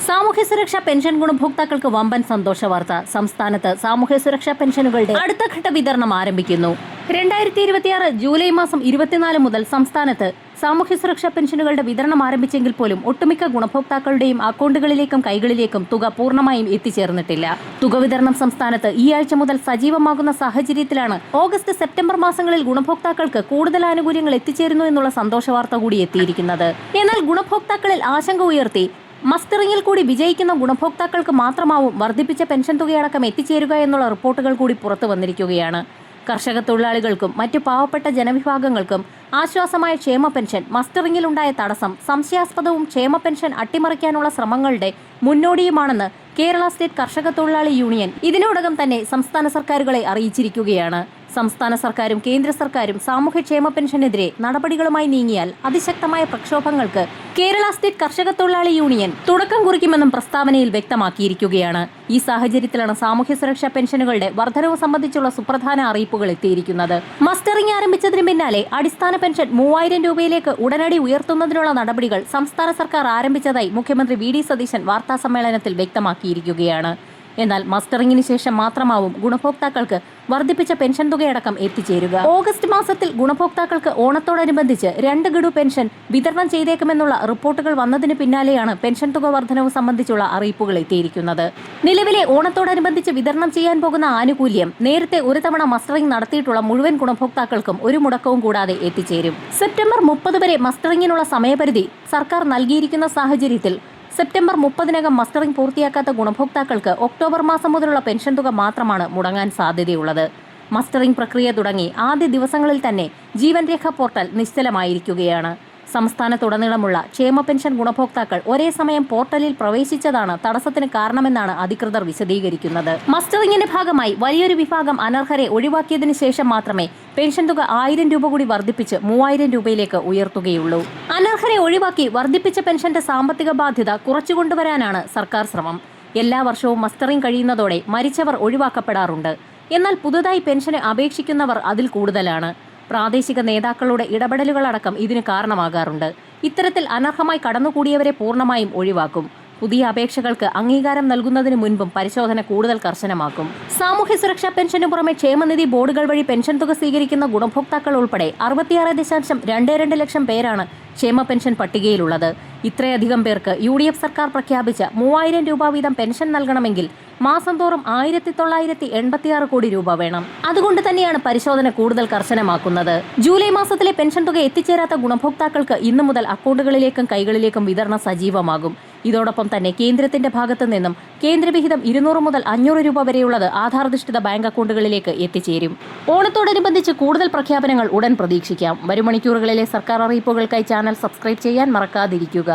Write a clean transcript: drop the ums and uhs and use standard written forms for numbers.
സാമൂഹ്യ സുരക്ഷാ പെൻഷൻ ഗുണഭോക്താക്കൾക്ക് വമ്പൻ സന്തോഷ വാർത്ത. സംസ്ഥാനത്ത് സാമൂഹ്യ സുരക്ഷാ പെൻഷനുകളുടെ അടുത്ത ഘട്ട വിതരണം ആരംഭിക്കുന്നു. 2026 ജൂലൈ മാസം 24 മുതൽ സംസ്ഥാനത്ത് സാമൂഹ്യ സുരക്ഷാ പെൻഷനുകളുടെ വിതരണം ആരംഭിച്ചെങ്കിൽ പോലും ഒട്ടുമിക്ക ഗുണഭോക്താക്കളുടെയും അക്കൗണ്ടുകളിലേക്കും കൈകളിലേക്കും തുക പൂർണ്ണമായും എത്തിച്ചേർന്നിട്ടില്ല. തുക വിതരണം സംസ്ഥാനത്ത് ഈ ആഴ്ച മുതൽ സജീവമാകുന്ന സാഹചര്യത്തിലാണ് ഓഗസ്റ്റ് സെപ്റ്റംബർ മാസങ്ങളിൽ ഗുണഭോക്താക്കൾക്ക് കൂടുതൽ ആനുകൂല്യങ്ങൾ എത്തിച്ചേരുന്നു എന്നുള്ള സന്തോഷ വാർത്ത കൂടി എത്തിയിരിക്കുന്നത്. എന്നാൽ ഗുണഭോക്താക്കളിൽ ആശങ്ക ഉയർത്തി മസ്റ്ററിംഗിൽ കൂടി വിജയിക്കുന്ന ഗുണഭോക്താക്കൾക്ക് മാത്രമാവും വർദ്ധിപ്പിച്ച പെൻഷൻ തുകയടക്കം എത്തിച്ചേരുക എന്നുള്ള റിപ്പോർട്ടുകൾ കൂടി പുറത്തു വന്നിരിക്കുകയാണ്. കർഷക തൊഴിലാളികൾക്കും മറ്റു പാവപ്പെട്ട ജനവിഭാഗങ്ങൾക്കും ആശ്വാസമായ ക്ഷേമ പെൻഷൻ മസ്റ്ററിംഗിലുണ്ടായ തടസ്സം സംശയാസ്പദവും ക്ഷേമ പെൻഷൻ അട്ടിമറിക്കാനുള്ള ശ്രമങ്ങളുടെ മുന്നോടിയുമാണെന്ന് കേരള സ്റ്റേറ്റ് കർഷക തൊഴിലാളി യൂണിയൻ ഇതിനോടകം തന്നെ സംസ്ഥാന സർക്കാരുകളെ അറിയിച്ചിരിക്കുകയാണ്. സംസ്ഥാന സർക്കാരും കേന്ദ്ര സർക്കാരും സാമൂഹ്യക്ഷേമ പെൻഷനെതിരെ നടപടികളുമായി നീങ്ങിയാൽ അതിശക്തമായ പ്രക്ഷോഭങ്ങൾക്ക് കേരള സ്റ്റേറ്റ് കർഷക തൊഴിലാളി യൂണിയൻ തുടക്കം കുറിക്കുമെന്നും പ്രസ്താവനയിൽ വ്യക്തമാക്കിയിരിക്കുകയാണ്. ഈ സാഹചര്യത്തിലാണ് സാമൂഹ്യ സുരക്ഷാ പെൻഷനുകളുടെ വർധനവ് സംബന്ധിച്ചുള്ള സുപ്രധാന അറിയിപ്പുകൾ എത്തിയിരിക്കുന്നത്. മസ്റ്ററിംഗ് ആരംഭിച്ചതിന് പിന്നാലെ അടിസ്ഥാന പെൻഷൻ 3000 രൂപയിലേക്ക് ഉടനടി ഉയർത്തുന്നതിനുള്ള നടപടികൾ സംസ്ഥാന സർക്കാർ ആരംഭിച്ചതായി മുഖ്യമന്ത്രി വി ഡി സതീശൻ വാർത്താസമ്മേളനത്തിൽ വ്യക്തമാക്കിയിരിക്കുകയാണ്. എന്നാൽ മസ്റ്ററിംഗിന് ശേഷം മാത്രമാവും ഗുണഭോക്താക്കൾക്ക് വർദ്ധിപ്പിച്ച പെൻഷൻ തുകയടക്കം എത്തിച്ചേരുക. ഓഗസ്റ്റ് മാസത്തിൽ ഗുണഭോക്താക്കൾക്ക് ഓണത്തോടനുബന്ധിച്ച് 2 ഗഡു പെൻഷൻ വിതരണം ചെയ്തേക്കുമെന്നുള്ള റിപ്പോർട്ടുകൾ വന്നതിന് പിന്നാലെയാണ് പെൻഷൻ തുക വർധനവ് സംബന്ധിച്ചുള്ള അറിയിപ്പുകൾ എത്തിയിരിക്കുന്നത്. നിലവിലെ ഓണത്തോടനുബന്ധിച്ച് വിതരണം ചെയ്യാൻ പോകുന്ന ആനുകൂല്യം നേരത്തെ ഒരു തവണ മസ്റ്ററിംഗ് നടത്തിയിട്ടുള്ള മുഴുവൻ ഗുണഭോക്താക്കൾക്കും ഒരു മുടക്കവും കൂടാതെ എത്തിച്ചേരും. സെപ്റ്റംബർ 30 വരെ മസ്റ്ററിംഗിനുള്ള സമയപരിധി സർക്കാർ നൽകിയിരിക്കുന്ന സാഹചര്യത്തിൽ സെപ്റ്റംബർ 30-നകം മസ്റ്ററിംഗ് പൂർത്തിയാക്കാത്ത ഗുണഭോക്താക്കൾക്ക് ഒക്ടോബർ മാസം മുതലുള്ള പെൻഷൻ തുക മാത്രമാണ് മുടങ്ങാൻ സാധ്യതയുള്ളത്. മസ്റ്ററിംഗ് പ്രക്രിയ തുടങ്ങി ആദ്യ ദിവസങ്ങളിൽ തന്നെ ജീവൻ രേഖ പോർട്ടൽ നിശ്ചലമായിരിക്കുകയാണ്. സംസ്ഥാനത്തുടനീളമുള്ള ക്ഷേമ പെൻഷൻ ഗുണഭോക്താക്കൾ ഒരേ സമയം പോർട്ടലിൽ പ്രവേശിച്ചതാണ് തടസ്സത്തിന് കാരണമെന്നാണ് അധികൃതർ വിശദീകരിക്കുന്നത്. മസ്റ്ററിംഗിന്റെ ഭാഗമായി വലിയൊരു വിഭാഗം അനർഹരെ ഒഴിവാക്കിയതിനു ശേഷം മാത്രമേ പെൻഷൻ തുക 1000 രൂപ കൂടി വർദ്ധിപ്പിച്ച് 3000 രൂപയിലേക്ക് ഉയർത്തുകയുള്ളൂ. അനർഹരെ ഒഴിവാക്കി വർദ്ധിപ്പിച്ച പെൻഷന്റെ സാമ്പത്തിക ബാധ്യത കുറച്ചുകൊണ്ടുവരാനാണ് സർക്കാർ ശ്രമം. എല്ലാ വർഷവും മസ്റ്ററിംഗ് കഴിയുന്നതോടെ മരിച്ചവർ ഒഴിവാക്കപ്പെടാറുണ്ട്. എന്നാൽ പുതുതായി പെൻഷന് അപേക്ഷിക്കുന്നവർ അതിൽ കൂടുതലാണ്. പ്രാദേശിക നേതാക്കളുടെ ഇടപെടലുകളടക്കം ഇതിന് കാരണമാകാറുണ്ട്. ഇത്തരത്തിൽ അനർഹമായി കടന്നുകൂടിയവരെ പൂർണ്ണമായും ഒഴിവാക്കും. പുതിയ അപേക്ഷകൾക്ക് അംഗീകാരം നൽകുന്നതിന് മുൻപും പരിശോധന കൂടുതൽ കർശനമാക്കും. സാമൂഹ്യ സുരക്ഷാ പെൻഷനു പുറമെ ക്ഷേമനിധി ബോർഡുകൾ വഴി പെൻഷൻ തുക സ്വീകരിക്കുന്ന ഗുണഭോക്താക്കൾ ഉൾപ്പെടെ 66.22 ലക്ഷം പേരാണ് ക്ഷേമ പെൻഷൻ പട്ടികയിലുള്ളത്. ഇത്രയധികം പേർക്ക് UDF സർക്കാർ പ്രഖ്യാപിച്ച 3000 രൂപ വീതം പെൻഷൻ നൽകണമെങ്കിൽ മാസം തോറും 1986 കോടി രൂപ വേണം. അതുകൊണ്ട് തന്നെയാണ് പരിശോധന കൂടുതൽ കർശനമാക്കുന്നത്. ജൂലൈ മാസത്തിലെ പെൻഷൻ തുക എത്തിച്ചേരാത്ത ഗുണഭോക്താക്കൾക്ക് ഇന്നു മുതൽ അക്കൗണ്ടുകളിലേക്കും കൈകളിലേക്കും വിതരണം സജീവമാകും. ഇതോടൊപ്പം തന്നെ കേന്ദ്രത്തിന്റെ ഭാഗത്തു നിന്നും കേന്ദ്രവിഹിതം 200 മുതൽ 500 രൂപ വരെയുള്ളത് ആധാരധിഷ്ഠിത ബാങ്ക് അക്കൗണ്ടുകളിലേക്ക് എത്തിച്ചേരും. ഓണത്തോടനുബന്ധിച്ച് കൂടുതൽ പ്രഖ്യാപനങ്ങൾ ഉടൻ പ്രതീക്ഷിക്കാം. വരും മണിക്കൂറുകളിലെ സർക്കാർ അറിയിപ്പുകൾക്കായി ചാനൽ സബ്സ്ക്രൈബ് ചെയ്യാൻ മറക്കാതിരിക്കുക.